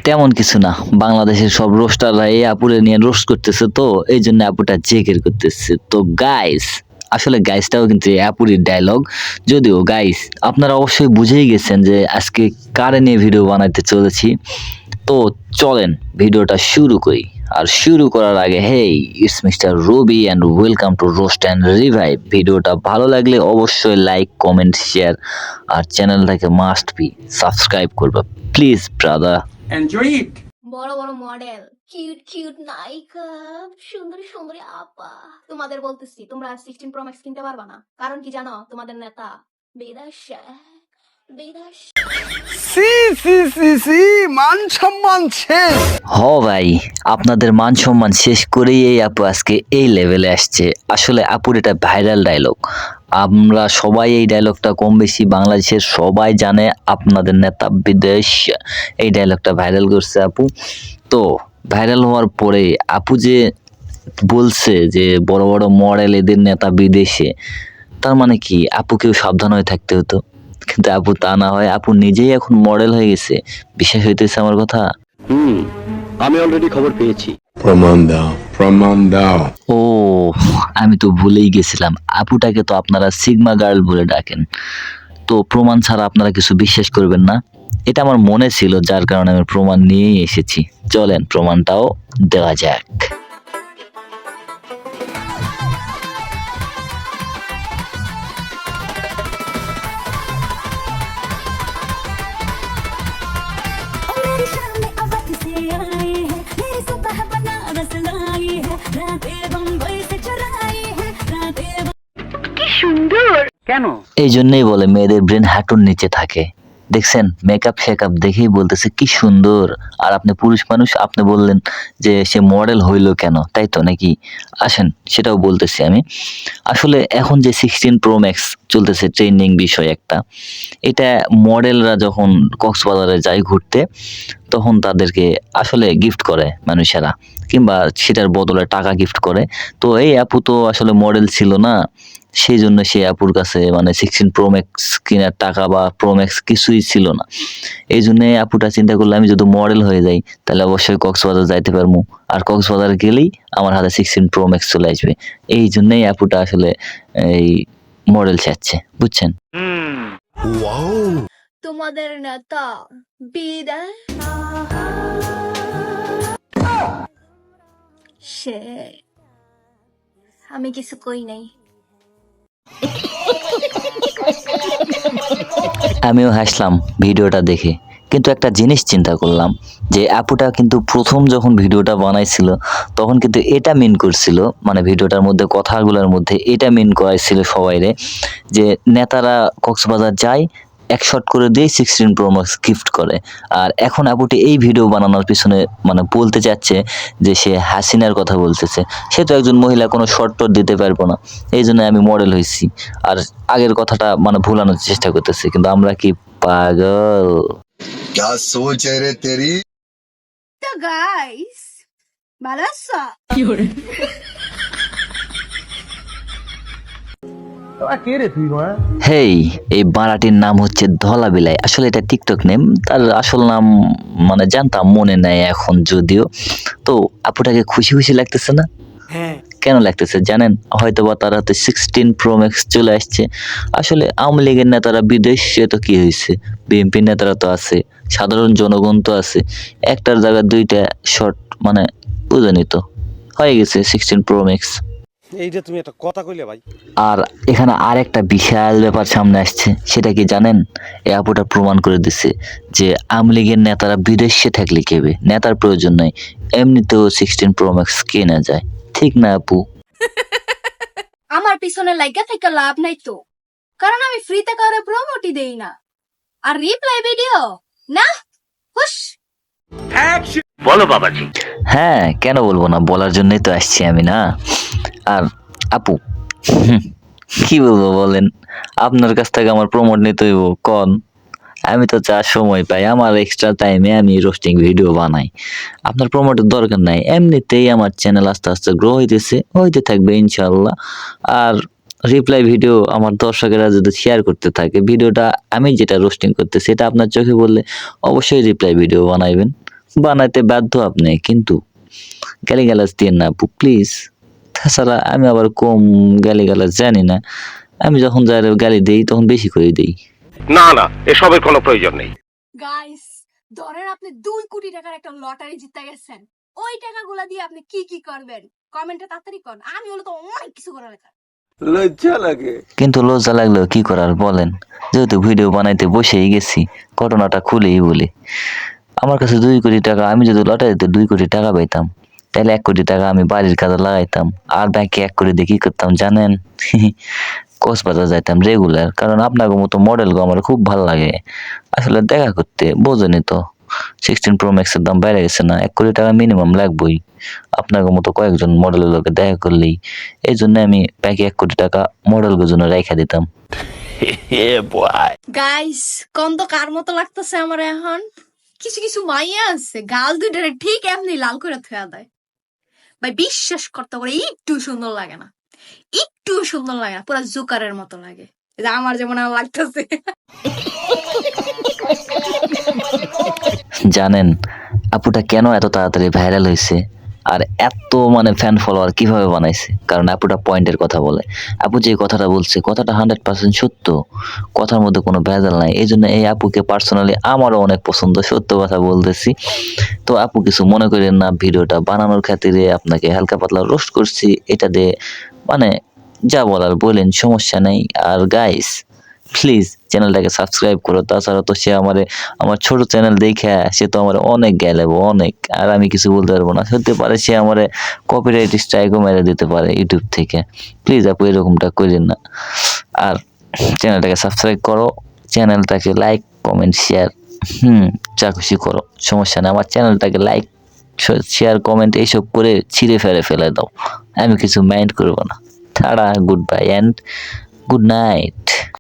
তেমন কিছু না, বাংলাদেশের সব রোস্টাররা এই আপুরে নিয়ে রোস্ট করতেছে, তো এই জন্য আপুটা জেকের করতেছে। তো গাইস, আসলে গাইসটাও কিন্তু আপুরই ডায়লগ, যদিও গাইস আপনারা অবশ্যই বুঝেই গেছেন যে আজকে কারে নিয়ে ভিডিও বানাইতে চলেছি। তো চলেন ভিডিওটা শুরু করি। আর শুরু করার আগে, hey it's mister Ravi and welcome to roast and revive. ভিডিওটা ভালো লাগলে অবশ্যই লাইক, কমেন্ট, শেয়ার আর চ্যানেলটাকে মাস্ট বি সাবস্ক্রাইব করবে প্লিজ ব্রাদার। বড় বড় মডেল, কিউট কিউট নায়িকা, সুন্দরী সুন্দরী আপা, তোমাদের বলতেছি তোমরা 16 প্রো ম্যাক্স কিনতে পারবা না। কারণ কি জানো? তোমাদের নেতা বিদেশে মান সম্মান শেষ। হ ভাই, আপনাদের মান সম্মান শেষ করেই এই আপু আজকে এই লেভেলে আসছে। আসলে আপুর এটা ভাইরাল ডায়লগ, আমরা সবাই এই ডায়লগটা কম বেশি বাংলাদেশের সবাই জানে। আপনাদের নেতা বিদেশ, এই ডায়লগটা ভাইরাল করছে আপু। তো ভাইরাল হওয়ার পরে আপু যে বলছে যে বড় বড় মডেল এদের নেতা বিদেশে, তার মানে কি আপুকেও সাবধান হয়ে থাকতে হতো। কিন্তু আপু তা না হয় আপু নিজেই এখন মডেল হয়ে গেছে। বিশ্বাস হইতেছে আমার কথা? আমি অলরেডি খবর পেয়েছি। প্রমাণ দাও। ও, আমি তো ভুলেই গেছিলাম, আপুটাকে তো আপনারা সিগমা গার্ল বলে ডাকেন। তো প্রমাণ ছাড়া আপনারা কিছু বিশ্বাস করবেন না, এটা আমার মনে ছিল, যার কারণে আমি প্রমাণ নিয়েই এসেছি। চলেন প্রমাণটাও দেওয়া যাক। কেন? এই জন্যই বলে মেয়েদের ব্রেন হাঁটুর নিচে থাকে। দেখছেন, মেকআপ শেকআপ দেখেই বলতেছে কি সুন্দর। আর আপনি পুরুষ মানুষ, আপনি বললেন যে সে মডেল হইলো কেন, তাই তো নাকি? আসেন সেটাও বলতেছি আমি। আসলে এখন যে 16 প্রো ম্যাক্স চলতেছে, ট্রেন্ডিং বিষয় একটা, এটা মডেলরা যখন কক্সবাজারে যায় ঘুরতে, তখন তাদেরকে আসলে গিফট করে মানুষেরা, কিংবা সেটার বদলে টাকা গিফট করে। তো এই আপু তো আসলে মডেল ছিল না, সেই জন্য সে আপুর কাছে মানে 16 প্রো ম্যাক্স কেনার টাকা বা প্রো ম্যাক্স কিছুই ছিল না। এই জন্য আপুটা চিন্তা করলে আমি যদি মডেল হয়ে যাই তাহলে অবশ্যই কক্সবাজার যাইতে পারবো, আর কক্সবাজার গেলেই আমার হাতে 16 প্রো ম্যাক্স চলে আসবে। এই জন্যই আপুটা আসলে এই মডেল চাচ্ছে, বুঝছেন? তোমাদের নেতা বিদেশ সে, আমি কিছু কই নাই। আমিও হাসলাম ভিডিওটা দেখে, কিন্তু একটা জিনিস চিন্তা করলাম যে আপুটা কিন্তু প্রথম যখন ভিডিওটা বানাইছিল তখন কিন্তু এটা মিন করছিল, মানে ভিডিওটার মধ্যে কথাগুলোর মধ্যে এটা মিন করাইছিল সবাইরে, যে নেতারা কক্সবাজার যায় এক শট করে দিয়ে 16 প্রো ম্যাক্স গিফট করে। আর এখন আপুটি এই ভিডিও বানানোর পিছনে মানে বলতে চাচ্ছে যে সে হাসিনার কথা বলতেছে। সে তো একজন মহিলা, কোনো শর্ট টট দিতে পারবো না, এই জন্য আমি মডেল হয়েছি। আর আগের কথাটা মানে ভুলানোর চেষ্টা করতেছে, কিন্তু আমরা কি পাগল? क्या सोच है रे तेरी? তো গাইস, ভালো আছো? হেই, এই বাড়াটির নাম হচ্ছে ধলা বিলাই। আসলে এটা টিকটক নেম, তার আসল নাম মানে জানতাম, মনে নাই এখন যদিও। তো আপুটাকে খুশি খুশি লাগতেছে না? কেন লাগতেছে জানেন? হয়তো বা তার হাতে 16 প্রো ম্যাক্স চলে আসছে। আসলে আওয়ামী লীগের নেতারা বিদেশে, তো কি হয়েছে, বিএনপির নেতারা তো আছে, সাধারণ জনগণ তো আছে, একটার জায়গায় দুইটা শট মানে বুঝেনি তো, হয়ে গেছে 16 প্রো ম্যাক্স। এইটা তুমি একটা কথা কইলে ভাই। আর এখানে আর একটা বিশাল ব্যাপার সামনে আসছে, সেটা কি জানেন? এই আপুটা প্রমাণ করে দিচ্ছে যে আওয়ামী লীগের নেতারা বিদেশে থাকলে কেবে, নেতার প্রয়োজন নাই, এমনিতেও 16 প্রো ম্যাক্স কেনা যায়, ঠিক না আপু? আমার পিছনে লাগা থেকে লাভ নাই তো, কারণ আমি ফ্রিতে কারো প্রমোটই দেই না। আর রিপ্লাই ভিডিও না, হুশ। বলো বাবাজি। হ্যাঁ, কেন বলবো না, বলার জন্যই তো আসছি আমি না। আর আপু কি বলবো বলেন, আপনার কাছ থেকে আমার প্রমোট নিতে হইব কন? আমি তো যা সময় পাই আমার এক্সট্রা টাইমে আমি রোস্টিং ভিডিও বানাই। আপনার প্রমোটের দরকার নাই, এমনিতেই আমার চ্যানেল আস্তে আস্তে গ্রো হইতে থাকবে ইনশাল্লাহ। আর রিপ্লাই ভিডিও আমার দর্শকেরা যদি শেয়ার করতে থাকে ভিডিওটা, আমি যেটা রোস্টিং করতেছি এটা আপনার চোখে বললে অবশ্যই রিপ্লাই ভিডিও বানাইবেন, বানাইতে বাধ্য আপনি, কিন্তু গালিগালাজ দিয়েন না আপু প্লিজ। তাছাড়া আমি আবার কম গালিগালাজ জানি না, আমি যখন যার গালি দেই তখন বেশি করে দেই। না না, এসবের কোনো প্রয়োজন নেই। গাইস, ধরেন আপনি 2 কোটি টাকার একটা লটারি জিতে গেছেন, ওই টাকাগুলা দিয়ে আপনি কি কি করবেন কমেন্টে তাড়াতাড়ি করেন। আমি হলো তো অনেক কিছু করার লেখা। কিন্তু লজ্জা লাগলেও কি করার বলেন, যেহেতু ভিডিও বানাইতে বসেই গেছি ঘটনাটা খুলেই বলি। আমার কাছে 2 কোটি টাকা, আমি যদি লটারিতে 2 কোটি টাকা পাইতাম তাহলে 1 কোটি টাকা আমি বাড়ির কাজে লাগাইতাম, আর বাকি 1 কোটি দিয়ে কি করতাম জানেন? কক্সবাজার যাইতাম রেগুলার, কারণ আপনার মতো মডেল গো আমার খুব ভালো লাগে আসলে দেখা করতে, বোঝেনি তো 16 Pro Max এর দাম বেড়ে গেছে না, 1 কোটি টাকা মিনিমাম লাগবেই আপনার মতো কয়েকজন মডেলের লোকে দেখা করলেই। এই জন্য আমি বাকি 1 কোটি টাকা মডেলের জন্য রেখা দিতাম। গাইস, কোন তো কার মতো লাগতেছে আমার এখন? কিছু কিছু মাইয়া আছে গাল দুইটারে ঠিক এমনি লাল করে থুয়া দেয়। ভাই বিশ্বাস করতে পারে একটু সুন্দর লাগে না, একটু সুন্দর লাগে না, পুরো জোকারের মতো লাগে। এই যে আমার যেমন আমার লাগতেছে। জানেন আপুটা কেন এত তাড়াতাড়ি ভাইরাল হয়েছে আর এত মানে ফ্যান ফলোয়ার কিভাবে বানাইছে? কারণ আপুটা পয়েন্টের কথা বলে। আপু যে কথাটা বলছে কথাটা 100% সত্য, কথার মধ্যে কোনো ভেজাল নাই। এই জন্য এই আপুকে পার্সোনালি আমারও অনেক পছন্দ, সত্য কথা বলতেছি। তো আপু কিছু মনে করেন না, ভিডিওটা বানানোর খাতিরে আপনাকে হালকা পাতলা রোস্ট করছি, এটা দিয়ে মানে যা বলার বলেন, সমস্যা নেই। আর গাইস প্লিজ চ্যানেলটাকে সাবস্ক্রাইব করো, তাছাড়া তো সে আমার ছোট চ্যানেল দেখে সে তো আমার অনেক গেলেব অনেক, আর আমি কিছু বলতে পারবো না। হতে পারে সে আমার কপিরাইট স্ট্রাইকও মেরে দিতে পারে ইউটিউব থেকে। প্লিজ আপু এরকমটা করেন না। আর চ্যানেলটাকে সাবস্ক্রাইব করো, চ্যানেলটাকে লাইক কমেন্ট শেয়ার যা খুশি করো, সমস্যা নেই। আমার চ্যানেলটাকে লাইক শেয়ার কমেন্ট এইসব করে ছিঁড়ে ফেলে দাও, আমি কিছু মাইন্ড করবো না। Tata, good bye and good night.